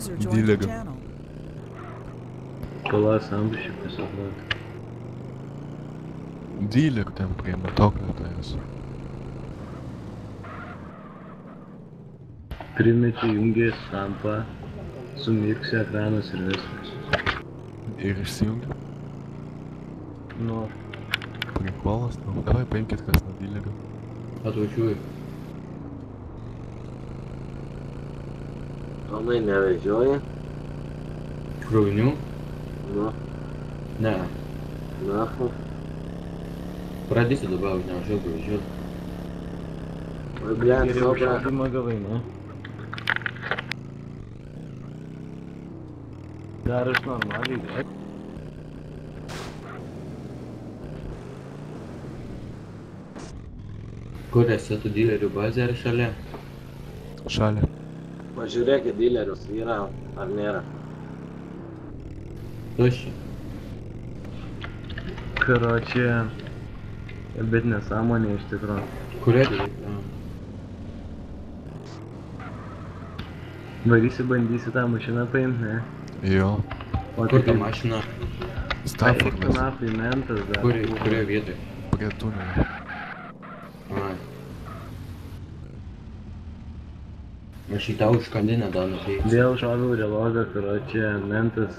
User joined your Дилера. channel. Класс, амбущик писал. Дилер ten prima, auklėtojas. Primeti jungiai stampą, sumirksi ekranas ir viskas. Ir išsijungia. Nu, Prikolas, nu. Davai paimkit kas nuo dilerio. atvažiuoju. Tomai nevežioja? Krovinių? Nu, Ne. nachu. Pradėsiu dabar, neužilgo važiuoti. Oi, blėt, sobra. Šaudimą gavai, ne? Dar aš normaliai, bet. Kur esi tu dilerių bazė ar šalia? Šalia. Pažiūrėkit, dilerius yra ar nėra. Tuščia. Karočią. Bet nesąmonė iš tikrųjų. Kuria dilerių? Varysi, bandysi tą mašiną paimti, ne? Jo. O Kur ta mašina? Staffordas. Nafai mentas dar. Kurioje vietoje? Prie tunelio. Ai. Aš į tą užkandinę dar nukreipsiu. Vėl šoviau relogą, karočią mentas